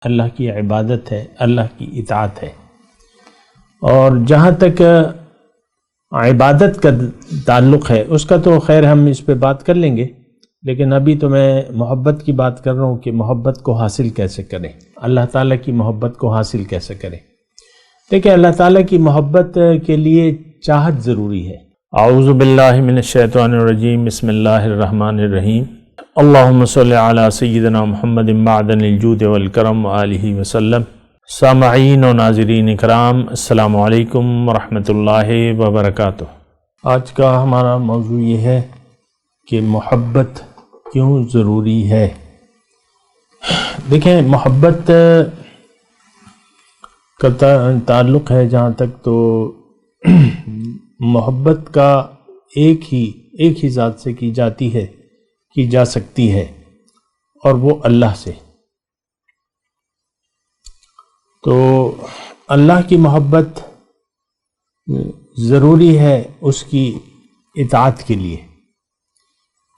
اللہ کی عبادت ہے، اللہ کی اطاعت ہے۔ اور جہاں تک عبادت کا تعلق ہے اس کا تو خیر ہم اس پہ بات کر لیں گے، لیکن ابھی تو میں محبت کی بات کر رہا ہوں کہ محبت کو حاصل کیسے کریں، اللہ تعالیٰ کی محبت کو حاصل کیسے کریں۔ دیکھیں، اللہ تعالیٰ کی محبت کے لیے چاہت ضروری ہے۔ اعوذ باللہ من الشیطان الرجیم، بسم اللہ الرحمن الرحیم۔ اللہم صلی علی سیدنا محمد معدن الجود والکرم وآلہ وسلم۔ سامعین و ناظرین اکرام، السلام علیکم ورحمۃ اللہ وبرکاتہ۔ آج کا ہمارا موضوع یہ ہے کہ محبت کیوں ضروری ہے۔ دیکھیں، محبت کا تعلق ہے جہاں تک، تو محبت کا ایک ہی ذات سے کی جاتی ہے، کی جا سکتی ہے، اور وہ اللہ سے۔ تو اللہ کی محبت ضروری ہے اس کی اطاعت کے لیے،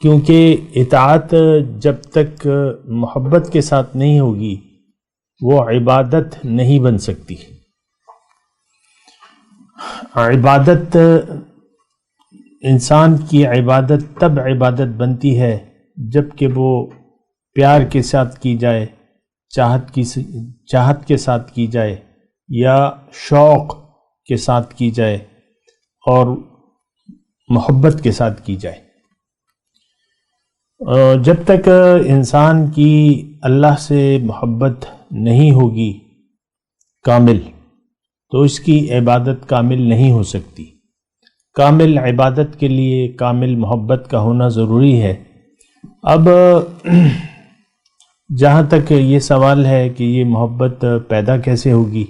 کیونکہ اطاعت جب تک محبت کے ساتھ نہیں ہوگی وہ عبادت نہیں بن سکتی۔ عبادت، انسان کی عبادت تب عبادت بنتی ہے جب کہ وہ پیار کے ساتھ کی جائے، چاہت کے ساتھ کی جائے، یا شوق کے ساتھ کی جائے، اور محبت کے ساتھ کی جائے۔ جب تک انسان کی اللہ سے محبت نہیں ہوگی کامل، تو اس کی عبادت کامل نہیں ہو سکتی۔ کامل عبادت کے لیے کامل محبت کا ہونا ضروری ہے۔ اب جہاں تک یہ سوال ہے کہ یہ محبت پیدا کیسے ہوگی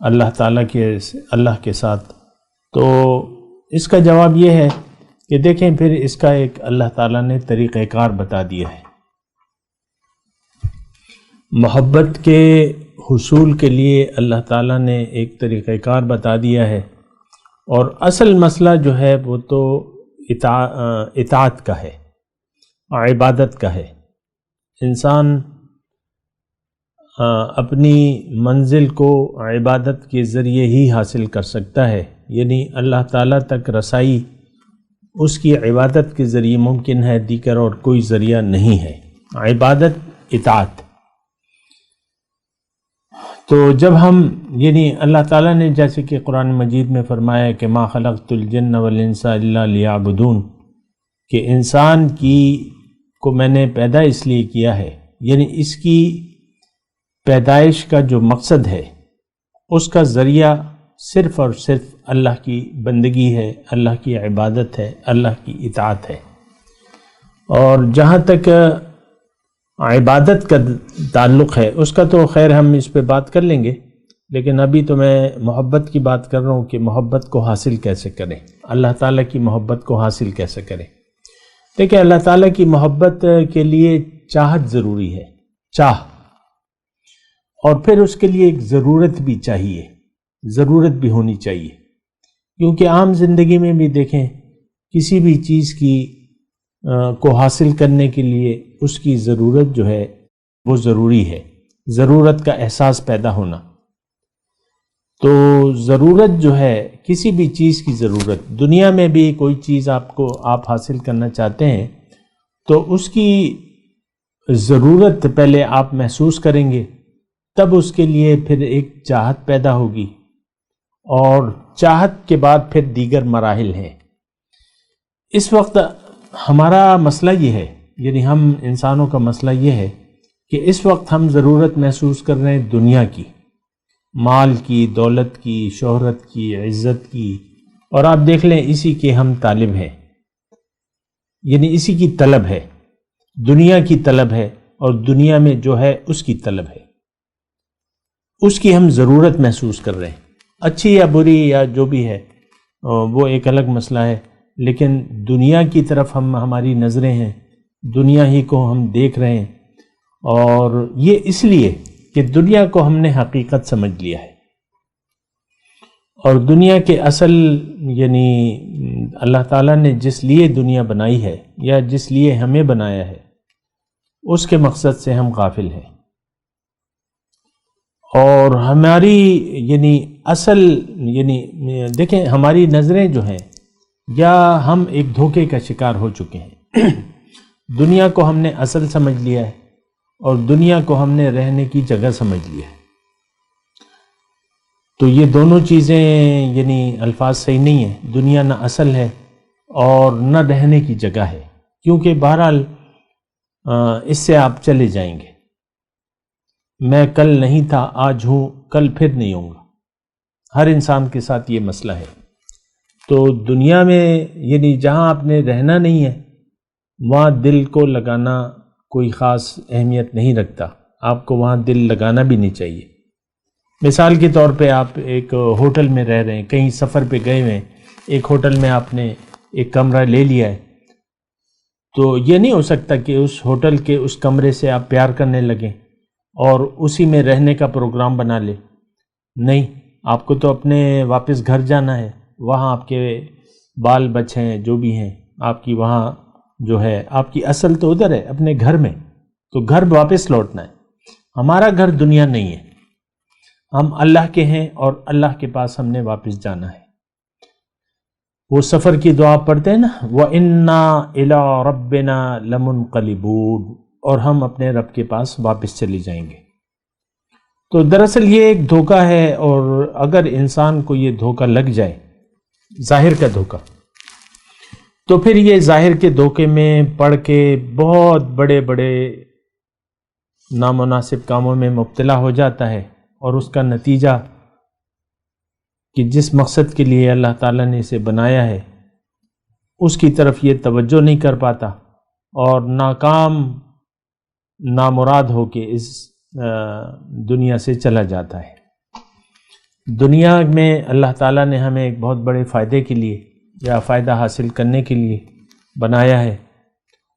اللہ کے ساتھ، تو اس کا جواب یہ ہے کہ دیکھیں، پھر اس کا ایک اللہ تعالیٰ نے طریقہ کار بتا دیا ہے۔ محبت کے حصول کے لیے اللہ تعالیٰ نے ایک طریقہ کار بتا دیا ہے، اور اصل مسئلہ جو ہے وہ تو اطاعت کا ہے، عبادت کا ہے۔ انسان اپنی منزل کو عبادت کے ذریعے ہی حاصل کر سکتا ہے، یعنی اللہ تعالیٰ تک رسائی اس کی عبادت کے ذریعے ممکن ہے، دیگر اور کوئی ذریعہ نہیں ہے۔ عبادت، اطاعت۔ تو جب ہم، یعنی اللہ تعالیٰ نے جیسے کہ قرآن مجید میں فرمایا کہ ما خلقت الجن والانس الا لیعبدون، کہ انسان کو میں نے پیدا اس لیے کیا ہے، یعنی اس کی پیدائش کا جو مقصد ہے اس کا ذریعہ صرف اور صرف اللہ کی بندگی ہے، اللہ کی عبادت ہے، اللہ کی اطاعت ہے۔ اور جہاں تک عبادت کا تعلق ہے اس کا تو خیر ہم اس پہ بات کر لیں گے، لیکن ابھی تو میں محبت کی بات کر رہا ہوں کہ محبت کو حاصل کیسے کریں، اللہ تعالیٰ کی محبت کو حاصل کیسے کریں۔ دیکھیں، اللہ تعالیٰ کی محبت کے لیے چاہت ضروری ہے، چاہ، اور پھر اس کے لیے ایک ضرورت بھی چاہیے، ضرورت بھی ہونی چاہیے، کیونکہ عام زندگی میں بھی دیکھیں، کسی بھی چیز کو حاصل کرنے کے لیے اس کی ضرورت جو ہے وہ ضروری ہے، ضرورت کا احساس پیدا ہونا۔ تو ضرورت جو ہے، کسی بھی چیز کی ضرورت، دنیا میں بھی کوئی چیز آپ حاصل کرنا چاہتے ہیں تو اس کی ضرورت پہلے آپ محسوس کریں گے، تب اس کے لیے پھر ایک چاہت پیدا ہوگی، اور چاہت کے بعد پھر دیگر مراحل ہیں۔ اس وقت ہمارا مسئلہ یہ ہے، یعنی ہم انسانوں کا مسئلہ یہ ہے کہ اس وقت ہم ضرورت محسوس کر رہے ہیں دنیا کی، مال کی، دولت کی، شہرت کی، عزت کی، اور آپ دیکھ لیں اسی کے ہم طالب ہیں، یعنی اسی کی طلب ہے، دنیا کی طلب ہے، اور دنیا میں جو ہے اس کی طلب ہے، اس کی ہم ضرورت محسوس کر رہے ہیں، اچھی یا بری یا جو بھی ہے وہ ایک الگ مسئلہ ہے، لیکن دنیا کی طرف ہماری نظریں ہیں، دنیا ہی کو ہم دیکھ رہے ہیں، اور یہ اس لیے کہ دنیا کو ہم نے حقیقت سمجھ لیا ہے، اور دنیا کے اصل، یعنی اللہ تعالیٰ نے جس لیے دنیا بنائی ہے یا جس لیے ہمیں بنایا ہے، اس کے مقصد سے ہم غافل ہیں۔ اور ہماری یعنی اصل یعنی دیکھیں ہماری نظریں جو ہیں یا ہم ایک دھوکے کا شکار ہو چکے ہیں دنیا کو ہم نے اصل سمجھ لیا ہے اور دنیا کو ہم نے رہنے کی جگہ سمجھ لیا ہے. تو یہ دونوں چیزیں یعنی الفاظ صحیح نہیں ہیں. دنیا نہ اصل ہے اور نہ رہنے کی جگہ ہے، کیونکہ بہرحال اس سے آپ چلے جائیں گے. میں کل نہیں تھا، آج ہوں، کل پھر نہیں ہوں گا. ہر انسان کے ساتھ یہ مسئلہ ہے. تو دنیا میں یعنی جہاں آپ نے رہنا نہیں ہے وہاں دل کو لگانا کوئی خاص اہمیت نہیں رکھتا. آپ کو وہاں دل لگانا بھی نہیں چاہیے. مثال کے طور پہ آپ ایک ہوٹل میں رہ رہے ہیں، کہیں سفر پہ گئے ہوئے ہیں، ایک ہوٹل میں آپ نے ایک کمرہ لے لیا ہے، تو یہ نہیں ہو سکتا کہ اس ہوٹل کے اس کمرے سے آپ پیار کرنے لگیں اور اسی میں رہنے کا پروگرام بنا لیں. نہیں، آپ کو تو اپنے واپس گھر جانا ہے. وہاں آپ کے بال بچے ہیں، جو بھی ہیں، آپ کی وہاں جو ہے آپ کی اصل تو ادھر ہے اپنے گھر میں. تو گھر واپس لوٹنا ہے. ہمارا گھر دنیا نہیں ہے، ہم اللہ کے ہیں اور اللہ کے پاس ہم نے واپس جانا ہے. وہ سفر کی دعا پڑھتے ہیں نا، وَإِنَّا إِلَىٰ رَبِّنَا لَمُنْقَلِبُونَ، اور ہم اپنے رب کے پاس واپس چلے جائیں گے. تو دراصل یہ ایک دھوکہ ہے، اور اگر انسان کو یہ دھوکہ لگ جائے، ظاہر کا دھوکہ، تو پھر یہ ظاہر کے دھوکے میں پڑھ کے بہت بڑے بڑے نامناسب کاموں میں مبتلا ہو جاتا ہے، اور اس کا نتیجہ کہ جس مقصد کے لیے اللہ تعالیٰ نے اسے بنایا ہے اس کی طرف یہ توجہ نہیں کر پاتا، اور ناکام نامراد ہو کے اس دنیا سے چلا جاتا ہے. دنیا میں اللہ تعالیٰ نے ہمیں ایک بہت بڑے فائدے کے لیے یا فائدہ حاصل کرنے کے لیے بنایا ہے،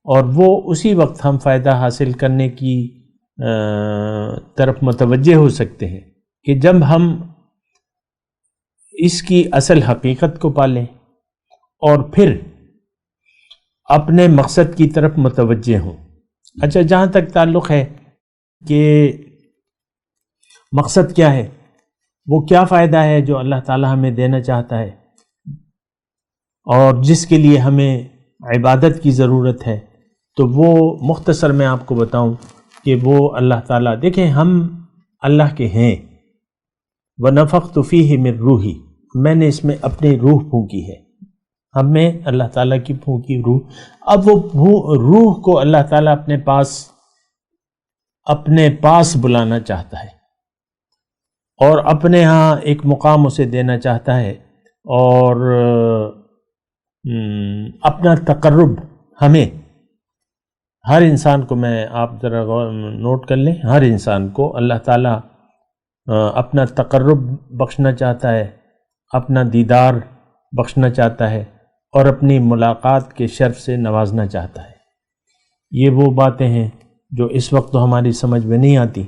اور وہ اسی وقت ہم فائدہ حاصل کرنے کی طرف متوجہ ہو سکتے ہیں کہ جب ہم اس کی اصل حقیقت کو پالیں اور پھر اپنے مقصد کی طرف متوجہ ہوں. اچھا، جہاں تک تعلق ہے کہ مقصد کیا ہے، وہ کیا فائدہ ہے جو اللہ تعالیٰ ہمیں دینا چاہتا ہے اور جس کے لیے ہمیں عبادت کی ضرورت ہے، تو وہ مختصر میں آپ کو بتاؤں کہ وہ اللہ تعالیٰ، دیکھیں ہم اللہ کے ہیں. وَنَفَخْتُ فِيهِ مِن رُوحِي، میں نے اس میں اپنی روح پھونکی ہے. ہم میں اللہ تعالیٰ کی پھونکی روح. اب وہ روح کو اللہ تعالیٰ اپنے پاس بلانا چاہتا ہے اور اپنے ہاں ایک مقام اسے دینا چاہتا ہے، اور اپنا تقرب ہمیں، ہر انسان کو، میں آپ ذرا نوٹ کر لیں، ہر انسان کو اللہ تعالیٰ اپنا تقرب بخشنا چاہتا ہے، اپنا دیدار بخشنا چاہتا ہے، اور اپنی ملاقات کے شرف سے نوازنا چاہتا ہے. یہ وہ باتیں ہیں جو اس وقت تو ہماری سمجھ میں نہیں آتی،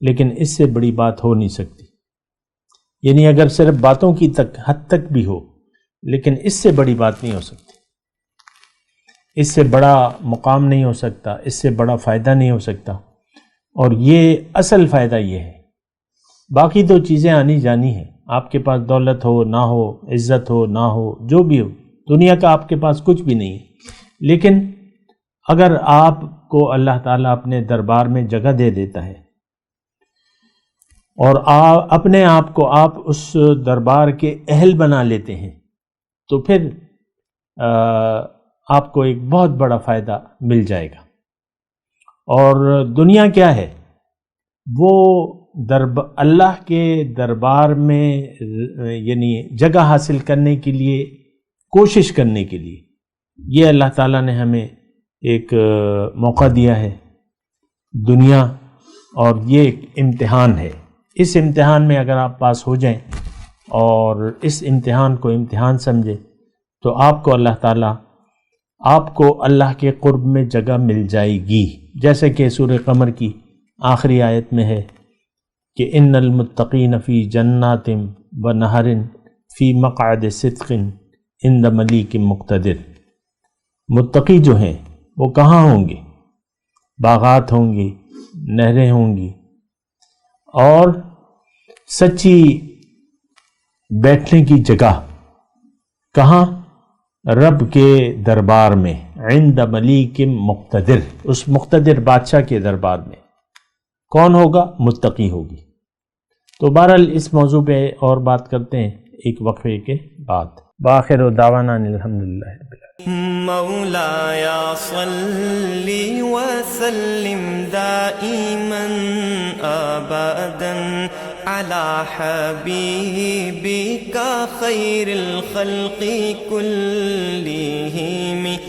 لیکن اس سے بڑی بات ہو نہیں سکتی. یعنی اگر صرف باتوں کی حد تک بھی ہو، لیکن اس سے بڑی بات نہیں ہو سکتی، اس سے بڑا مقام نہیں ہو سکتا، اس سے بڑا فائدہ نہیں ہو سکتا. اور یہ اصل فائدہ یہ ہے. باقی تو چیزیں آنی جانی ہیں، آپ کے پاس دولت ہو نہ ہو، عزت ہو نہ ہو، جو بھی ہو، دنیا کا آپ کے پاس کچھ بھی نہیں ہے. لیکن اگر آپ کو اللہ تعالیٰ اپنے دربار میں جگہ دے دیتا ہے اور اپنے آپ کو آپ اس دربار کے اہل بنا لیتے ہیں، تو پھر آپ کو ایک بہت بڑا فائدہ مل جائے گا. اور دنیا کیا ہے؟ وہ اللہ کے دربار میں یعنی جگہ حاصل کرنے کے لیے، کوشش کرنے کے لیے، یہ اللہ تعالیٰ نے ہمیں ایک موقع دیا ہے دنیا، اور یہ ایک امتحان ہے. اس امتحان میں اگر آپ پاس ہو جائیں اور اس امتحان کو امتحان سمجھیں، تو آپ کو اللہ تعالیٰ، آپ کو اللہ کے قرب میں جگہ مل جائے گی. جیسے کہ سورہ قمر کی آخری آیت میں ہے کہ ان المتقین فی جنات و نہر فی مقعد صدق عند ملیک مقتدر. متقی جو ہیں وہ کہاں ہوں گے؟ باغات ہوں گی، نہریں ہوں گی، اور سچی بیٹھنے کی جگہ کہاں؟ رب کے دربار میں، عند ملیک مقتدر، اس مقتدر بادشاہ کے دربار میں۔ کون ہوگا؟ متقی ہوگی۔ تو بہرحال اس موضوع پہ اور بات کرتے ہیں ایک وقفے کے بعد۔ بآخر دعوانا الحمدللہ رب العالمین۔ مولاي صل وسلم دائما ابدا على حبيبك خير الخلق كلهم